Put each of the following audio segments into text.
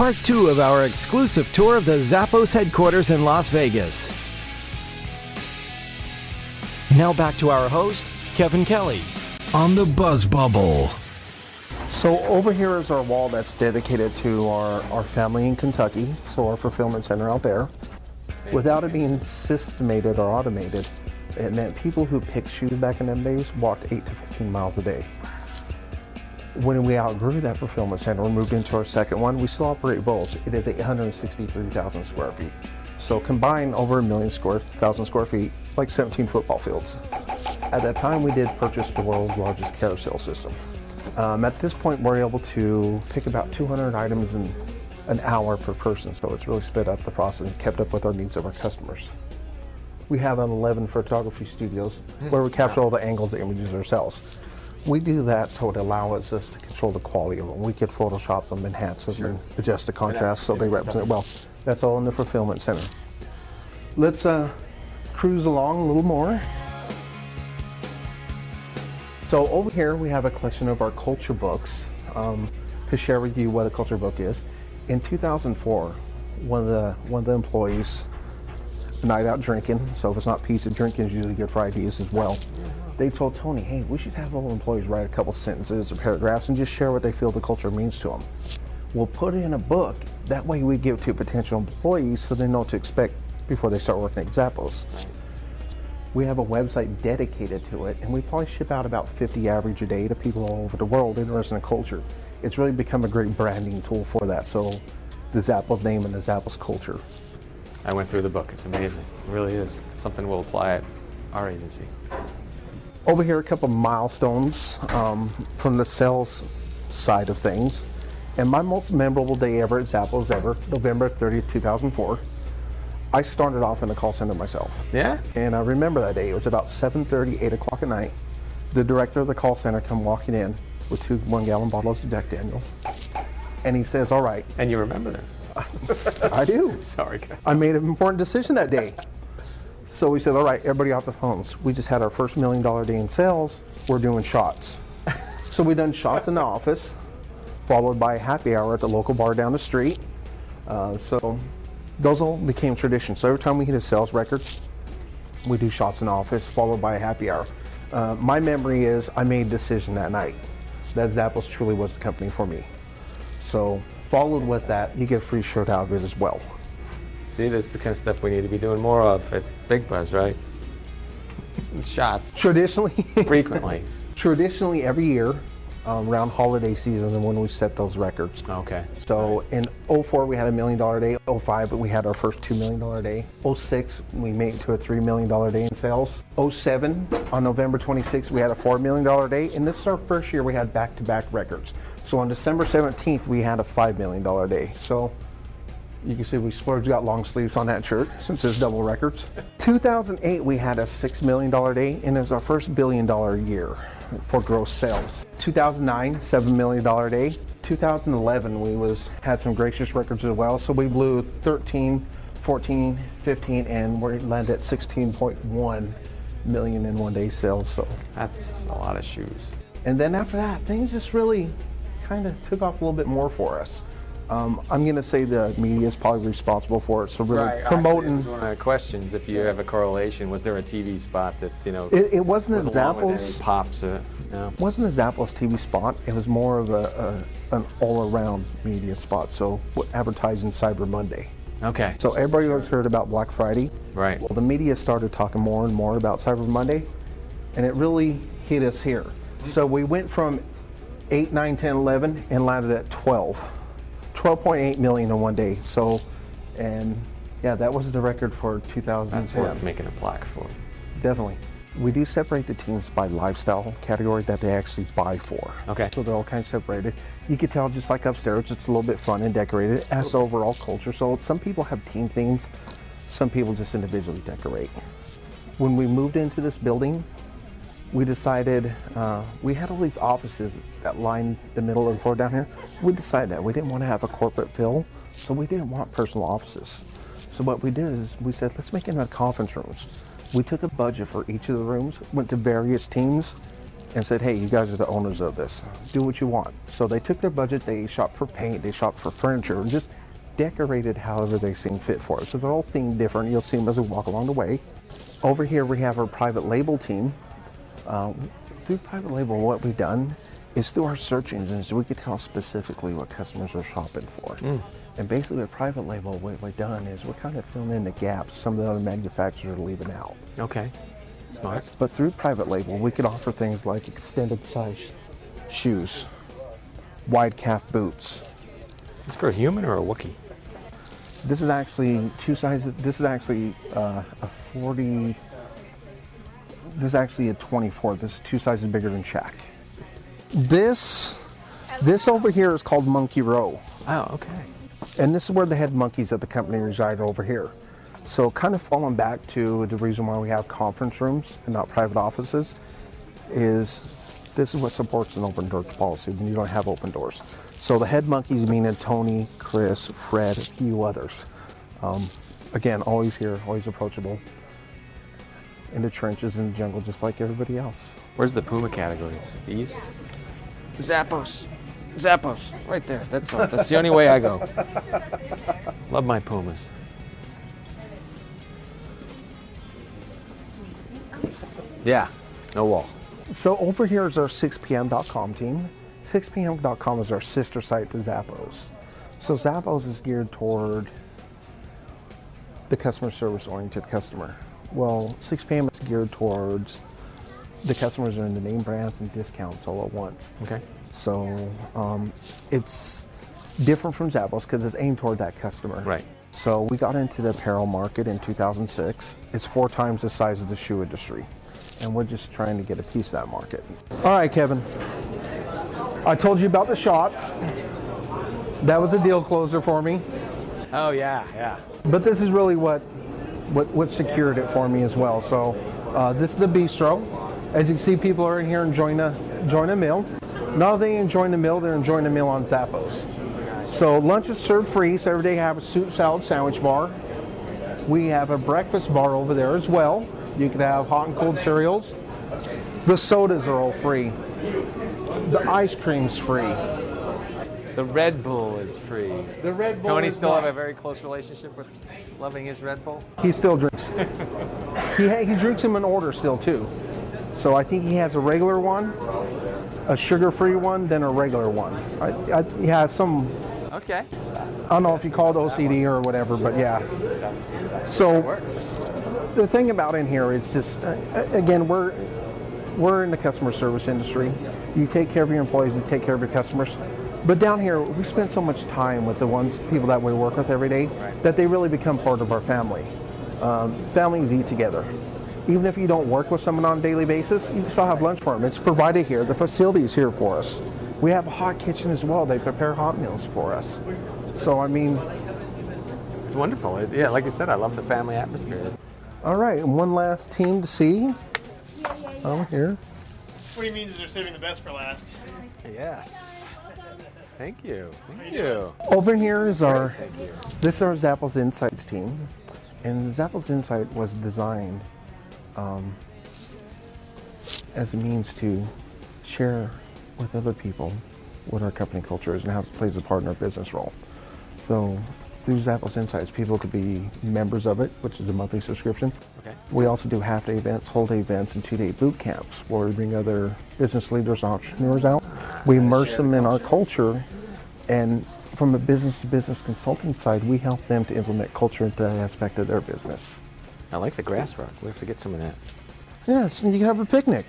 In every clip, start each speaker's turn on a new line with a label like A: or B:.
A: part 2 of our exclusive tour of the Zappos headquarters in Las Vegas. Now back to our host, Kevin Kelly, on the BuzzBubble.
B: So over here is our wall that's dedicated to our family in Kentucky, so our fulfillment center out there. Without it being systemated or automated, it meant people who picked shoes back in them days walked 8 to 15 miles a day. When we outgrew that fulfillment center and moved into our second one, we still operate both. It is 863,000 square feet. So combined over 1,000,000 square feet, like 17 football fields. At that time, we did purchase the world's largest carousel system. At this point, we're able to pick about 200 items in an hour per person, so it's really sped up the process and kept up with our needs of our customers. We have 11 photography studios where we capture all the angles, the images ourselves. We do that so it allows us to control the quality of them. We could Photoshop them, enhance them, and adjust the contrast so they represent well. That's all in the fulfillment center. Let's cruise along a little more. So over here we have a collection of our culture books to share with you what a culture book is. In 2004, one of the employees, a night out drinking, so if it's not pizza, drinking is usually good for ideas as well. They told Tony, hey, we should have all employees write a couple sentences or paragraphs and just share what they feel the culture means to them. We'll put it in a book. That way we give it to potential employees so they know what to expect before they start working at Zappos. We have a website dedicated to it, and we probably ship out about 50 average a day to people all over the world interested in culture. It's really become a great branding tool for that. So the Zappos name and the Zappos culture.
C: I went through the book. It's amazing. It really is. Something we'll apply at our agency.
B: Over here, a couple milestones from the sales side of things. And my most memorable day ever at Zappos ever, November 30th, 2004. I started off in the call center myself.
C: Yeah?
B: And I remember that day. It was about 7:30, 8 o'clock at night. The director of the call center come walking in with 2 1-gallon bottles of Jack Daniels. And he says, all right.
C: And you remember that?
B: I do.
C: Sorry, guys.
B: I made an important decision that day. So we said, all right, everybody off the phones. We just had our first $1 million day in sales. We're doing shots. So we done shots in the office, followed by a happy hour at the local bar down the street. So those all became tradition. So every time we hit a sales record, we do shots in the office, followed by a happy hour. My memory is I made a decision that night that Zappos truly was the company for me. So followed with that, you get a free shirt out of it as well.
C: See, that's the kind of stuff we need to be doing more of at Bigbuzz, right? Shots.
B: Traditionally,
C: Frequently.
B: Traditionally every year, around holiday season and when we set those records.
C: Okay.
B: So in 04 we had a $1 million day, 05 we had our first $2 million day, 06 we made it to a $3 million day in sales, 07 on November 26th we had a $4 million day, and this is our first year we had back-to-back records. So on December 17th we had a $5 million day. So you can see we splurged, got long sleeves on that shirt since there's double records. 2008 we had a $6 million day, and it was our first $1 billion year for gross sales. 2009, $7 million day. 2011 we had some gracious records as well, so we blew 13, 14, 15, and we landed at 16.1 million in one day sales. So
C: That's a lot of shoes.
B: and then after that, things just really kind of took off a little bit more for us. I'm going to say the media is probably responsible for it, so really promoting.
C: Actually, one of the questions, if you have a correlation, was there a TV spot that, you know,
B: It wasn't a
C: was along with
B: Zappos.
C: any pops? No.
B: Wasn't a Zappos TV spot. It was more of an all-around media spot. So advertising Cyber Monday.
C: Okay.
B: So everybody always heard about Black Friday.
C: Right.
B: Well, the media started talking more and more about Cyber Monday, and it really hit us here. So we went from 8, 9, 10, 11, and landed at 12.8 million in one day. So, and yeah, that was the record for 2010.
C: That's worth making a plaque for.
B: Definitely. We do separate the teams by lifestyle category that they actually buy for.
C: Okay.
B: So they're all kind of separated. You can tell just like upstairs, it's a little bit fun and decorated as overall culture. So some people have team themes, some people just individually decorate. When we moved into this building, we decided, we had all these offices that lined the middle of the floor down here. We decided that we didn't want to have a corporate feel, so we didn't want personal offices. So what we did is we said, let's make it into conference rooms. We took a budget for each of the rooms, went to various teams, and said, hey, you guys are the owners of this. Do what you want. So they took their budget, they shopped for paint, they shopped for furniture, and just decorated however they seem fit for it. So they're all themed different. You'll see them as we walk along the way. Over here we have our private label team. Through private label, what we've done is through our search engines, we can tell specifically what customers are shopping for. And basically with private label, what we've done is we're kind of filling in the gaps some of the other manufacturers are leaving out.
C: Okay, smart.
B: But through private label, we can offer things like extended size shoes, wide calf boots.
C: It's for a human or a Wookiee?
B: This is actually two sizes. This is actually a 40. This is actually a 24. This is 2 sizes bigger than Shaq. This over here is called Monkey Row.
C: Oh, okay.
B: And this is where the head monkeys at the company reside over here. So kind of falling back to the reason why we have conference rooms and not private offices is this is what supports an open doors policy when you don't have open doors. So the head monkeys meaning Tony, Chris, Fred, a few others. Again, always here, always approachable. In the trenches, in the jungle, just like everybody else.
C: Where's the Puma categories? These? Zappos. Zappos. Right there. That's all. That's the only way I go. Love my Pumas. Yeah. No wall.
B: So over here is our 6pm.com team. 6pm.com is our sister site to Zappos. So Zappos is geared toward the customer service oriented customer. Well, 6pm is geared towards the customers are in the name brands and discounts all at once.
C: Okay.
B: So it's different from Zappos because it's aimed toward that customer.
C: Right.
B: So we got into the apparel market in 2006. It's 4 times the size of the shoe industry. And we're just trying to get a piece of that market. All right, Kevin. I told you about the shots. That was a deal closer for me.
C: Oh, yeah, yeah.
B: But this is really what secured it for me as well. So this is the Bistro. As you can see, people are in here enjoying a meal. Not only enjoying the meal, they're enjoying the meal on Zappos. So lunch is served free, so every day you have a soup, salad, sandwich bar. We have a breakfast bar over there as well. You can have hot and cold cereals. The sodas are all free. The ice cream's free.
C: The Red Bull is free.
B: The Red
C: Does
B: Bull
C: Tony
B: is
C: still
B: not.
C: have a very close relationship with loving his Red Bull?
B: He still drinks. he drinks them in order still too. So I think he has a regular one, a sugar-free one, then a regular one. He has some.
C: Okay.
B: I don't know if you call it OCD or whatever, but yeah. So the thing about in here is just, again, we're in the customer service industry. You take care of your employees, you take care of your customers. But down here, we spend so much time with the people that we work with every day that they really become part of our family. Families eat together. Even if you don't work with someone on a daily basis, you can still have lunch for them. It's provided here. The facility is here for us. We have a hot kitchen as well. They prepare hot meals for us. So, I mean...
C: It's wonderful. Yeah, like you said, I love the family atmosphere.
B: All right, and one last team to see. Oh, here.
D: What he means is they're saving the best for last.
C: Yes. Thank you. Thank you.
B: Over here is this is our Zappos Insights team. And the Zappos Insight was designed as a means to share with other people what our company culture is and how it plays a part in our business role. So through Zappos Insights, people could be members of it, which is a monthly subscription.
C: Okay.
B: We also do half-day events, whole-day events, and 2-day boot camps where we bring other business leaders, entrepreneurs out. We immerse them in our culture, and from a business-to-business consulting side, we help them to implement culture into that aspect of their business.
C: I like the grass rock. We have to get some of that.
B: Yes, and you can have a picnic.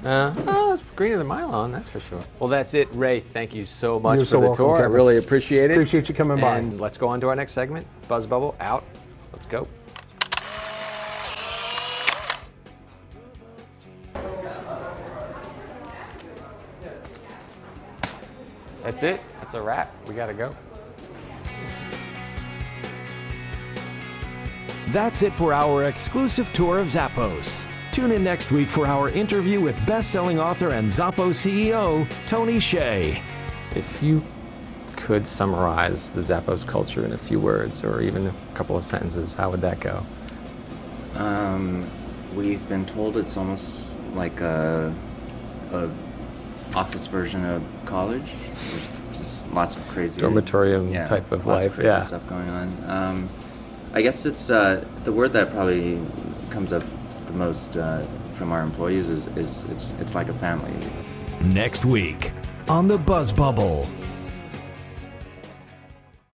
C: It's greener than my lawn, that's for sure. Well, that's it, Ray. Thank you so much
B: You're
C: for
B: so
C: the
B: welcome,
C: tour. I
B: Kevin.
C: really appreciate it.
B: Appreciate you coming by.
C: And let's go on to our next segment. BuzzBubble out. Let's go. That's it. That's a wrap. We gotta go.
A: That's it for our exclusive tour of Zappos. Tune in next week for our interview with best-selling author and Zappos CEO, Tony Hsieh.
C: If you could summarize the Zappos culture in a few words or even a couple of sentences, how would that go?
E: We've been told it's almost like a office version of college. There's just lots of crazy
C: Dormitorium type of
E: lots
C: life.
E: Of crazy stuff going on. I guess it's the word that probably comes up the most from our employees is it's like a family.
A: Next week on the BuzzBubble.